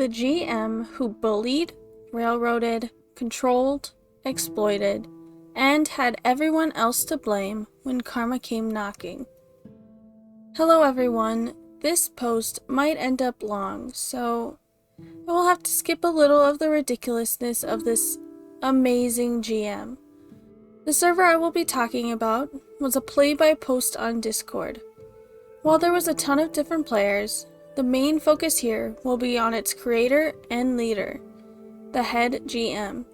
The GM who bullied, railroaded, controlled, exploited, and had everyone else to blame when karma came knocking. Hello everyone, this post might end up long, so I will have to skip a little of the ridiculousness of this amazing GM. The server I will be talking about was a play-by-post on Discord. While there was a ton of different players, the main focus here will be on its creator and leader, the head GM.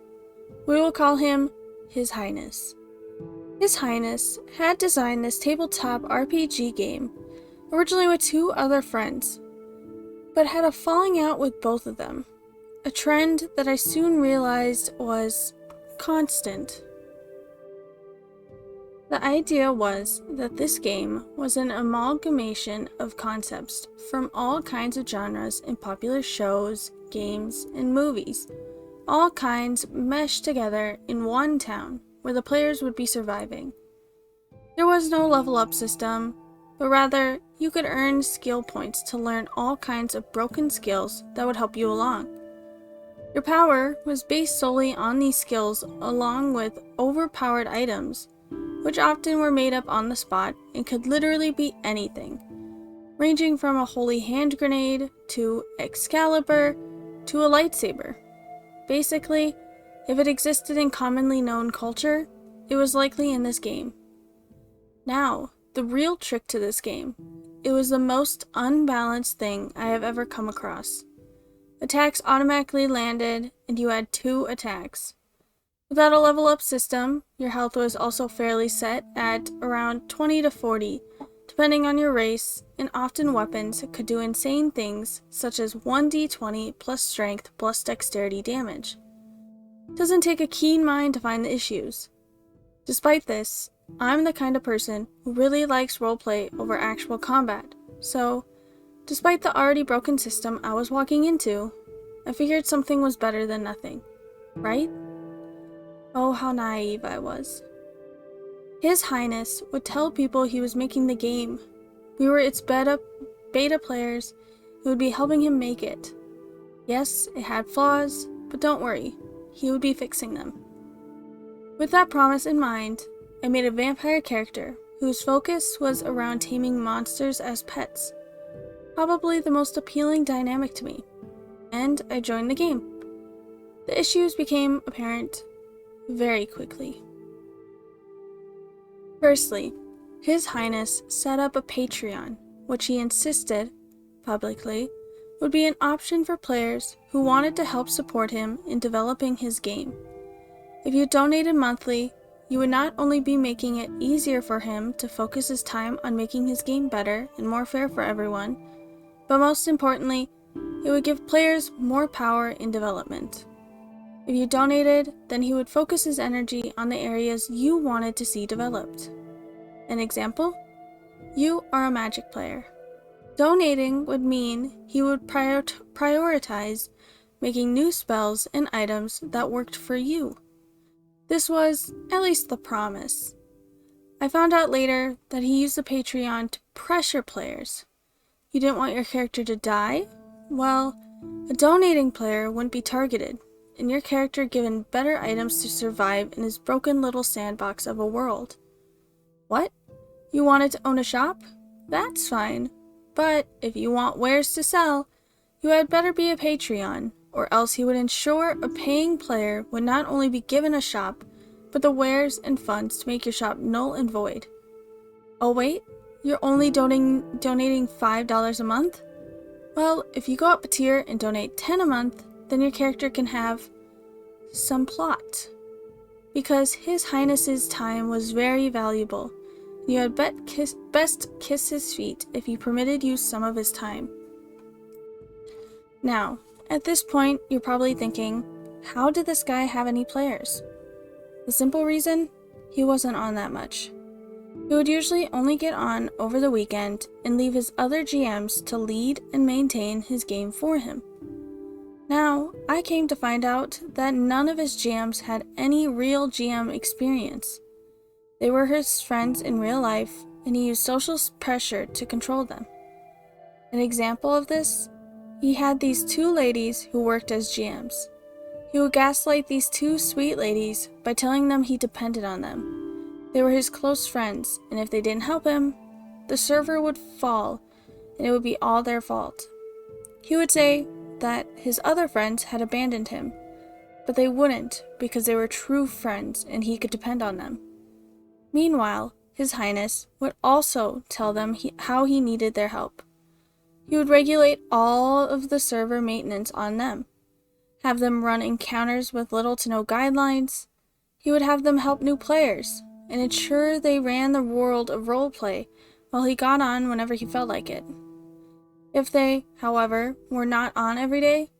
We will call him His Highness. His Highness had designed this tabletop RPG game originally with two other friends, but had a falling out with both of them, a trend that I soon realized was constant. The idea was that this game was an amalgamation of concepts from all kinds of genres in popular shows, games, and movies, all kinds meshed together in one town where the players would be surviving. There was no level up system, but rather you could earn skill points to learn all kinds of broken skills that would help you along. Your power was based solely on these skills along with overpowered items, which often were made up on the spot and could literally be anything, ranging from a holy hand grenade to Excalibur to a lightsaber. Basically, if it existed in commonly known culture, it was likely in this game. Now, the real trick to this game, it was the most unbalanced thing I have ever come across. Attacks automatically landed and you had 2 attacks. Without a level up system, your health was also fairly set at around 20 to 40, depending on your race, and often weapons could do insane things such as 1d20 plus strength plus dexterity damage. Doesn't take a keen mind to find the issues. Despite this, I'm the kind of person who really likes roleplay over actual combat, so despite the already broken system I was walking into, I figured something was better than nothing, right? Oh, how naive I was. His Highness would tell people he was making the game. We were its beta players who would be helping him make it. Yes, it had flaws, but don't worry, he would be fixing them. With that promise in mind, I made a vampire character whose focus was around taming monsters as pets, probably the most appealing dynamic to me, and I joined the game. The issues became apparent very quickly. Firstly, His Highness set up a Patreon, which he insisted, publicly, would be an option for players who wanted to help support him in developing his game. If you donated monthly, you would not only be making it easier for him to focus his time on making his game better and more fair for everyone, but most importantly, it would give players more power in development. If you donated, then he would focus his energy on the areas you wanted to see developed. An example? You are a magic player. Donating would mean he would prioritize making new spells and items that worked for you. This was at least the promise. I found out later that he used the Patreon to pressure players. You didn't want your character to die? Well, a donating player wouldn't be targeted, and your character given better items to survive in his broken little sandbox of a world. What? You wanted to own a shop? That's fine. But if you want wares to sell, you had better be a Patreon, or else he would ensure a paying player would not only be given a shop, but the wares and funds to make your shop null and void. Oh wait, you're only donating $5 a month? Well, if you go up a tier and donate 10 a month, then your character can have some plot. Because His Highness's time was very valuable, you had best kiss his feet if he permitted you some of his time. Now, at this point, you're probably thinking, how did this guy have any players? The simple reason? He wasn't on that much. He would usually only get on over the weekend and leave his other GMs to lead and maintain his game for him. Now, I came to find out that none of his GMs had any real GM experience. They were his friends in real life, and he used social pressure to control them. An example of this? he had these two ladies who worked as GMs. He would gaslight these two sweet ladies by telling them he depended on them. They were his close friends, and if they didn't help him, the server would fall, and it would be all their fault. He would say that his other friends had abandoned him, but they wouldn't because they were true friends and he could depend on them. Meanwhile, His Highness would also tell them how he needed their help. He would regulate all of the server maintenance on them, have them run encounters with little to no guidelines. He would have them help new players, and ensure they ran the world of roleplay while he got on whenever he felt like it. If they, however, were not on every day,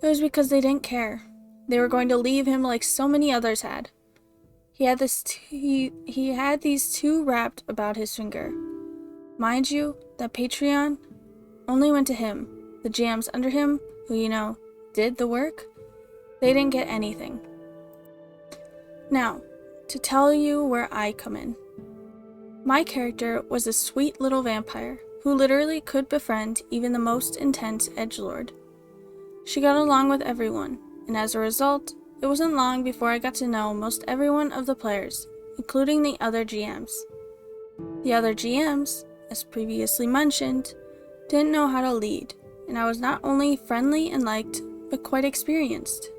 it was because they didn't care. They were going to leave him like so many others had. He had these two wrapped about his finger. Mind you, that Patreon only went to him. The GMs under him, who, did the work, they didn't get anything. Now, to tell you where I come in. My character was a sweet little vampire who literally could befriend even the most intense edgelord. She got along with everyone, and as a result, it wasn't long before I got to know most everyone of the players, including the other GMs. The other GMs, as previously mentioned, didn't know how to lead, and I was not only friendly and liked, but quite experienced.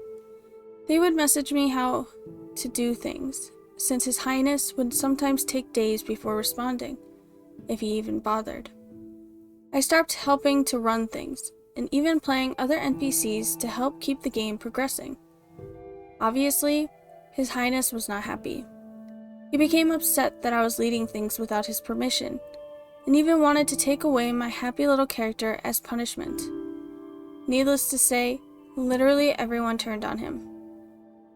They would message me how to do things, since His Highness would sometimes take days before responding, if he even bothered. I stopped helping to run things, and even playing other NPCs to help keep the game progressing. Obviously, His Highness was not happy. He became upset that I was leading things without his permission, and even wanted to take away my happy little character as punishment. Needless to say, literally everyone turned on him.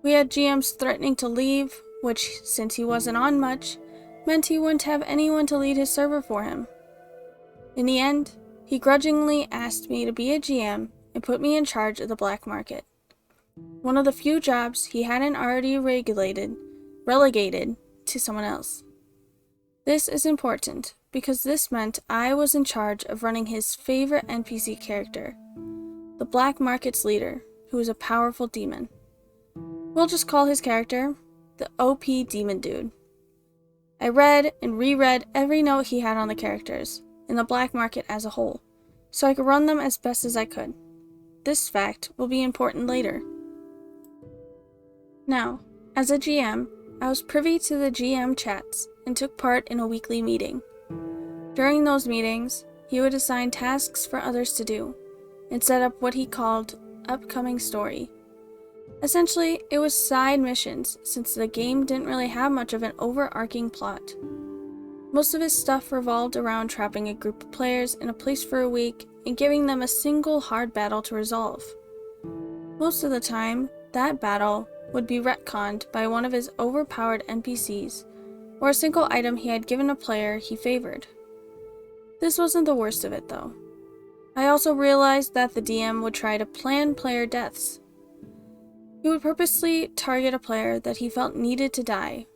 We had GMs threatening to leave, which, since he wasn't on much, meant he wouldn't have anyone to lead his server for him. In the end, he grudgingly asked me to be a GM and put me in charge of the black market. One of the few jobs he hadn't already relegated to someone else. This is important because this meant I was in charge of running his favorite NPC character, the black market's leader, who is a powerful demon. We'll just call his character the OP Demon Dude. I read and reread every note he had on the characters, and the black market as a whole, so I could run them as best as I could. This fact will be important later. Now, as a GM, I was privy to the GM chats and took part in a weekly meeting. During those meetings, he would assign tasks for others to do, and set up what he called upcoming story. Essentially, it was side missions, since the game didn't really have much of an overarching plot. Most of his stuff revolved around trapping a group of players in a place for a week and giving them a single hard battle to resolve. Most of the time, that battle would be retconned by one of his overpowered NPCs, or a single item he had given a player he favored. This wasn't the worst of it, though. I also realized that the DM would try to plan player deaths. He would purposely target a player that he felt needed to die,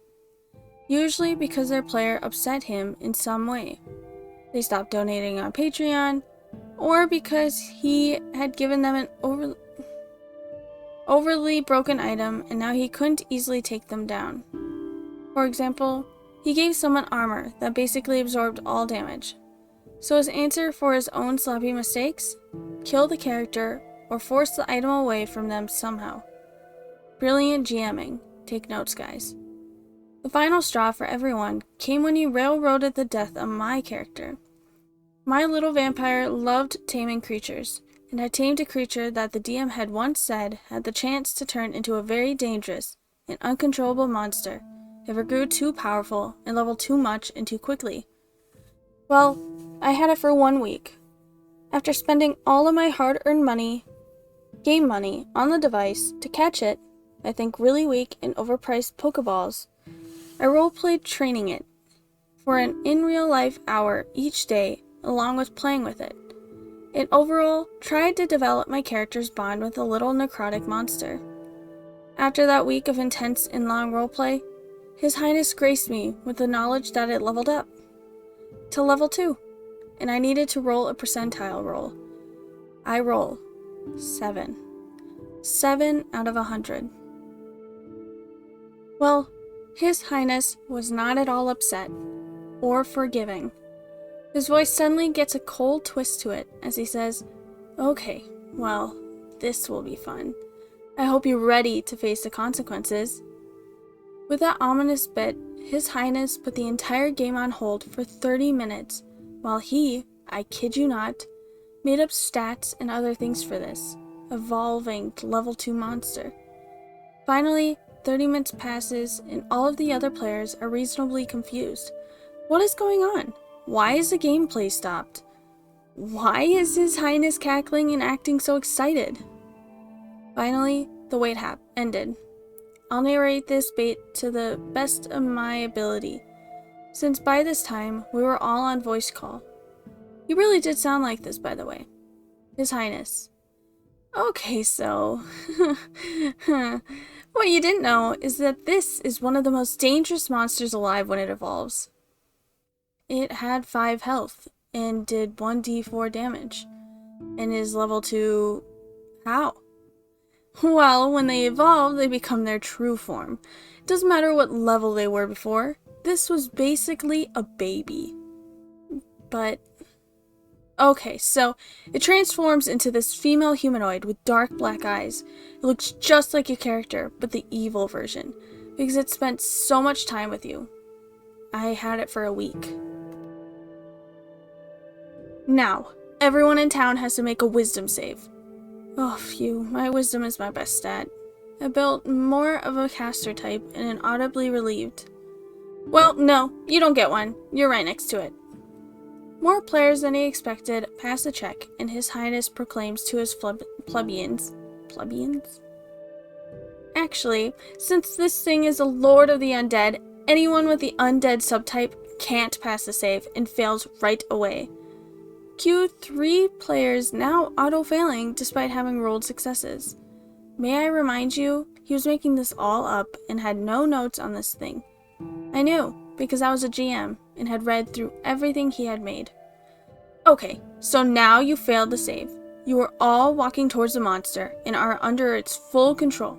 usually because their player upset him in some way. They stopped donating on Patreon, or because he had given them an overly broken item and now he couldn't easily take them down. For example, he gave someone armor that basically absorbed all damage. So his answer for his own sloppy mistakes? Kill the character or force the item away from them somehow. Brilliant GMing. Take notes, guys. The final straw for everyone came when he railroaded the death of my character. My little vampire loved taming creatures, and had tamed a creature that the DM had once said had the chance to turn into a very dangerous and uncontrollable monster if it grew too powerful and leveled too much and too quickly. Well, I had it for 1 week. After spending all of my hard-earned money, game money, on the device to catch it, I think really weak and overpriced Pokeballs, I roleplayed training it for an in-real-life hour each day along with playing with it, and overall tried to develop my character's bond with the little necrotic monster. After that week of intense and long roleplay, His Highness graced me with the knowledge that it leveled up to level 2, and I needed to roll a percentile roll. I roll 7. 7 out of 100. Well, His Highness was not at all upset or forgiving. His voice suddenly gets a cold twist to it as he says, "Okay, well, this will be fun. I hope you're ready to face the consequences." With that ominous bit, His Highness put the entire game on hold for 30 minutes while he, I kid you not, made up stats and other things for this evolving to level 2 monster. Finally, 30 minutes passes and all of the other players are reasonably confused. What is going on? Why is the gameplay stopped? Why is His Highness cackling and acting so excited? Finally, the wait ended. I'll narrate this bit to the best of my ability, since by this time we were all on voice call. He really did sound like this, by the way. His Highness. Okay, so... what you didn't know is that this is one of the most dangerous monsters alive when it evolves. It had 5 health and did 1d4 damage, and is level 2... how? Well, when they evolve, they become their true form. It doesn't matter what level they were before. This was basically a baby. But... okay, so it transforms into this female humanoid with dark black eyes. It looks just like your character, but the evil version, because it spent so much time with you. I had it for a week. Now, everyone in town has to make a wisdom save. Oh, phew, my wisdom is my best stat. I built more of a caster type and am audibly relieved. Well, no, you don't get one. You're right next to it. More players than he expected pass the check, and His Highness proclaims to his plebeians. Plebeians? Actually, since this thing is a Lord of the Undead, anyone with the Undead subtype can't pass the save and fails right away. Cue 3 players now auto-failing despite having rolled successes. May I remind you, he was making this all up and had no notes on this thing. I knew, because I was a GM and had read through everything he had made. Okay, so now you failed the save. You are all walking towards the monster and are under its full control.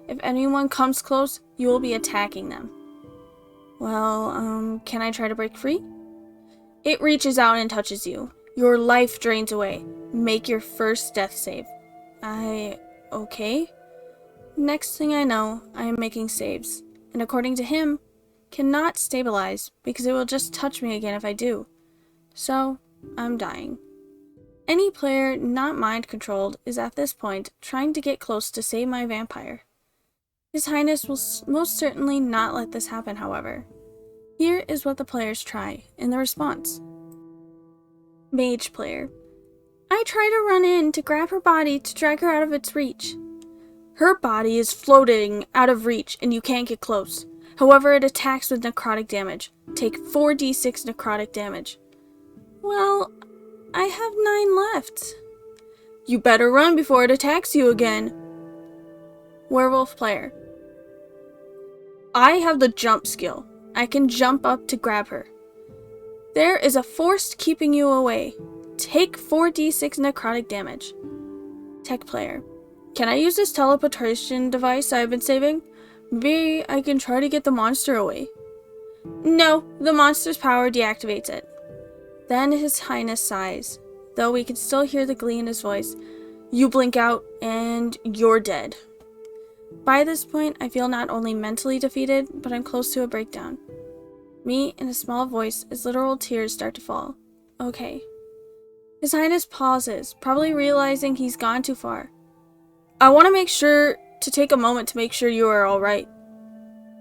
If anyone comes close, you will be attacking them. Well, can I try to break free? It reaches out and touches you. Your life drains away. Make your first death save. Okay? Next thing I know, I am making saves, and according to him, cannot stabilize because it will just touch me again if I do. So, I'm dying. Any player not mind-controlled is at this point trying to get close to save my vampire. His Highness will most certainly not let this happen, however. Here is what the players try, and the response. Mage player. I try to run in to grab her body to drag her out of its reach. Her body is floating out of reach and you can't get close. However, it attacks with necrotic damage. Take 4d6 necrotic damage. Well, I have 9 left. You better run before it attacks you again. Werewolf player. I have the jump skill. I can jump up to grab her. There is a force keeping you away. Take 4d6 necrotic damage. Tech player. Can I use this teleportation device I've been saving? Maybe I can try to get the monster away. No, the monster's power deactivates it. Then His Highness sighs, though we can still hear the glee in his voice. You blink out, and you're dead. By this point, I feel not only mentally defeated, but I'm close to a breakdown. Me in a small voice as literal tears start to fall. Okay. His Highness pauses, probably realizing he's gone too far. I want to take a moment to make sure you are alright.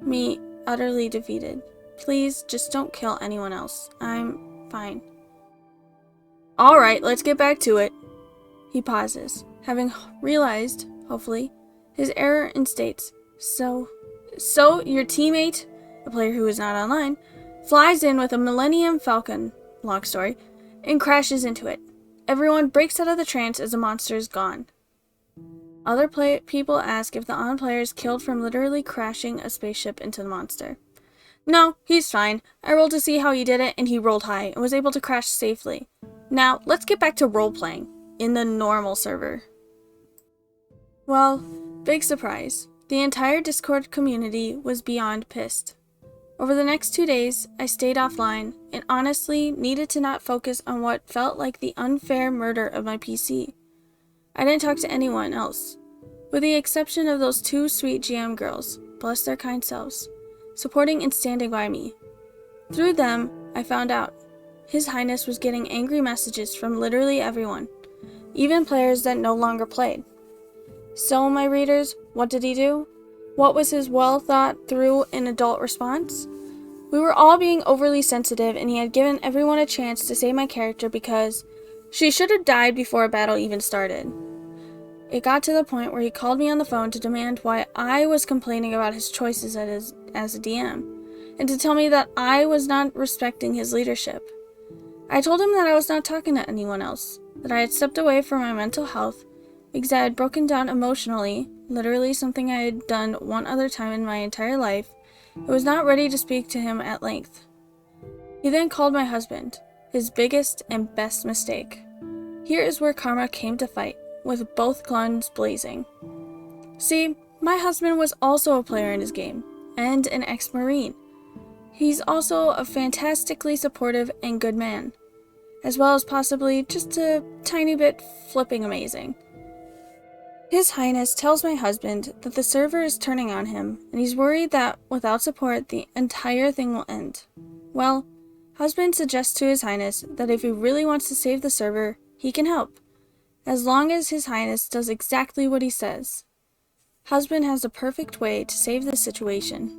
Me, utterly defeated. Please, just don't kill anyone else. I'm fine. Alright, let's get back to it. He pauses, having realized, hopefully, his error and states, So your teammate, a player who is not online, flies in with a Millennium Falcon, long story, and crashes into it. Everyone breaks out of the trance as the monster is gone. Other people ask if the on-player is killed from literally crashing a spaceship into the monster. No, he's fine. I rolled to see how he did it, and he rolled high and was able to crash safely. Now, let's get back to role-playing. in the normal server. Well, big surprise. The entire Discord community was beyond pissed. Over the next 2 days, I stayed offline and honestly needed to not focus on what felt like the unfair murder of my PC. I didn't talk to anyone else, with the exception of those 2 sweet GM girls, bless their kind selves, supporting and standing by me. Through them, I found out His Highness was getting angry messages from literally everyone, even players that no longer played. So, my readers, what did he do? What was his well thought through and adult response? We were all being overly sensitive, and he had given everyone a chance to save my character because she should have died before a battle even started. It got to the point where he called me on the phone to demand why I was complaining about his choices as a DM, and to tell me that I was not respecting his leadership. I told him that I was not talking to anyone else, that I had stepped away from my mental health because I had broken down emotionally, literally something I had done one other time in my entire life. I was not ready to speak to him at length. He then called my husband, his biggest and best mistake. Here is where karma came to fight, with both guns blazing. See, my husband was also a player in his game, and an ex-Marine. He's also a fantastically supportive and good man, as well as possibly just a tiny bit flipping amazing. His Highness tells my husband that the server is turning on him, and he's worried that without support, the entire thing will end. Well, husband suggests to His Highness that if he really wants to save the server, he can help, as long as His Highness does exactly what he says. Husband has the perfect way to save the situation.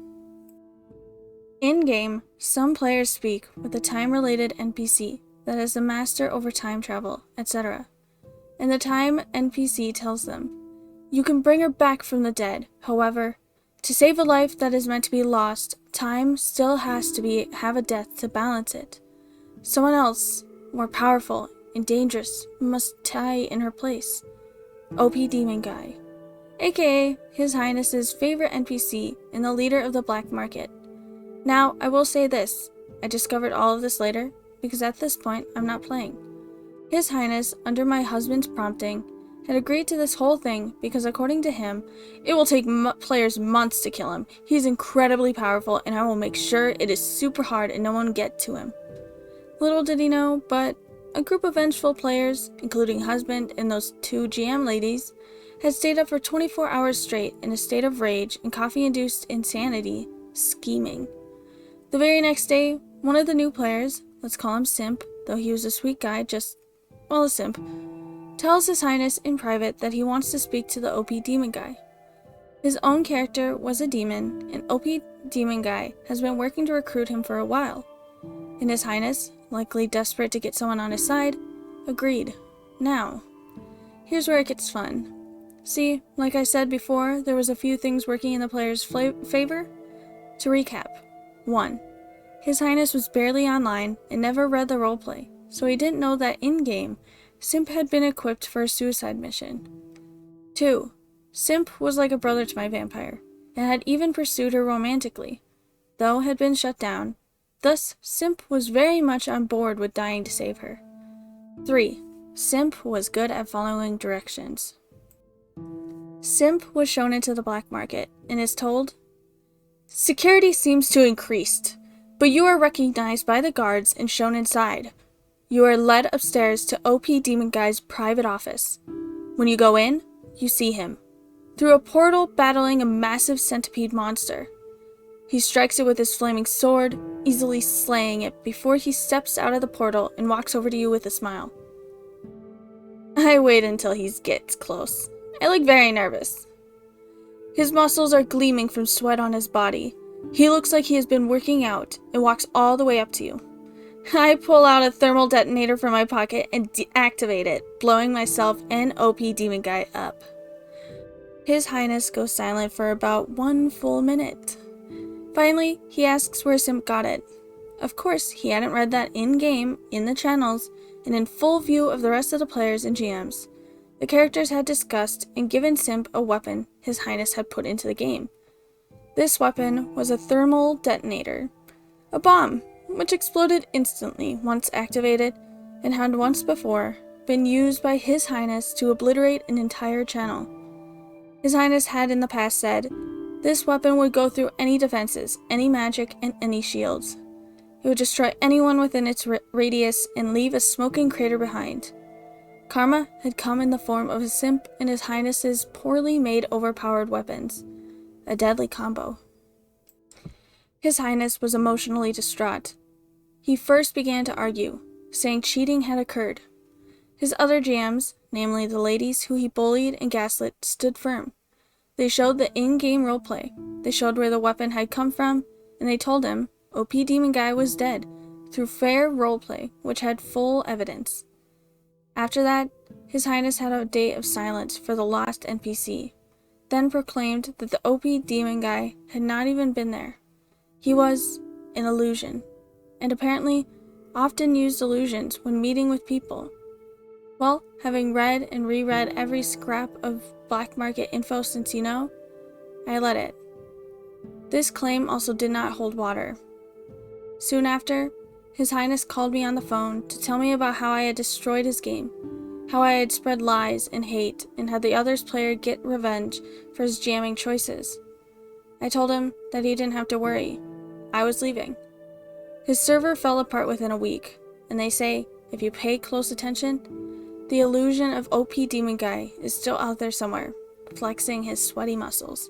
In-game, some players speak with a time-related NPC that is the master over time travel, etc. And the time NPC tells them, "You can bring her back from the dead. However, to save a life that is meant to be lost, time still has to have a death to balance it. Someone else, more powerful and dangerous, must die in her place. OP Demon Guy, aka His Highness's favorite NPC and the leader of the black market. Now, I will say this, I discovered all of this later, because at this point, I'm not playing. His Highness, under my husband's prompting, had agreed to this whole thing because according to him, it will take players months to kill him. He's incredibly powerful, and I will make sure it is super hard and no one get to him. Little did he know, but a group of vengeful players, including husband and those 2 GM ladies, had stayed up for 24 hours straight in a state of rage and coffee-induced insanity, scheming. The very next day, one of the new players, let's call him Simp, though he was a sweet guy, a simp, tells His Highness in private that he wants to speak to the OP Demon Guy. His own character was a demon, and OP Demon Guy has been working to recruit him for a while. And His Highness, likely desperate to get someone on his side, agreed. Now, here's where it gets fun. See, like I said before, there was a few things working in the player's favor. To recap, 1. His Highness was barely online and never read the roleplay, so he didn't know that in-game, Simp had been equipped for a suicide mission. 2. Simp was like a brother to my vampire, and had even pursued her romantically, though had been shut down. Thus, Simp was very much on board with dying to save her. 3. Simp was good at following directions. Simp was shown into the black market, and is told, "Security seems to increased, but you are recognized by the guards and shown inside. You are led upstairs to OP Demon Guy's private office. When you go in, you see him, through a portal battling a massive centipede monster. He strikes it with his flaming sword, easily slaying it before he steps out of the portal and walks over to you with a smile." I wait until he gets close. I look very nervous. His muscles are gleaming from sweat on his body. He looks like he has been working out and walks all the way up to you. I pull out a thermal detonator from my pocket and deactivate it, blowing myself and OP Demon Guy up. His Highness goes silent for about 1 full minute. Finally, he asks where Simp got it. Of course, he hadn't read that in-game, in the channels, and in full view of the rest of the players and GMs. The characters had discussed and given Simp a weapon His Highness had put into the game. This weapon was a thermal detonator, a bomb, which exploded instantly once activated, and had once before been used by His Highness to obliterate an entire channel. His Highness had in the past said, this weapon would go through any defenses, any magic, and any shields. It would destroy anyone within its radius and leave a smoking crater behind. Karma had come in the form of a simp and His Highness's poorly made overpowered weapons. A deadly combo. His Highness was emotionally distraught. He first began to argue, saying cheating had occurred. His other GMs, namely the ladies who he bullied and gaslit, stood firm. They showed the in-game roleplay. They showed where the weapon had come from, and they told him OP Demon Guy was dead through fair roleplay, which had full evidence. After that, His Highness had a day of silence for the lost NPC, then proclaimed that the OP Demon Guy had not even been there. He was an illusion, and apparently often used illusions when meeting with people. Well, having read and reread every scrap of black market info since I let it. This claim also did not hold water. Soon after, His Highness called me on the phone to tell me about how I had destroyed his game, how I had spread lies and hate and had the other's player get revenge for his jamming choices. I told him that he didn't have to worry. I was leaving. His server fell apart within a week, and they say, if you pay close attention, the illusion of OP Demon Guy is still out there somewhere, flexing his sweaty muscles.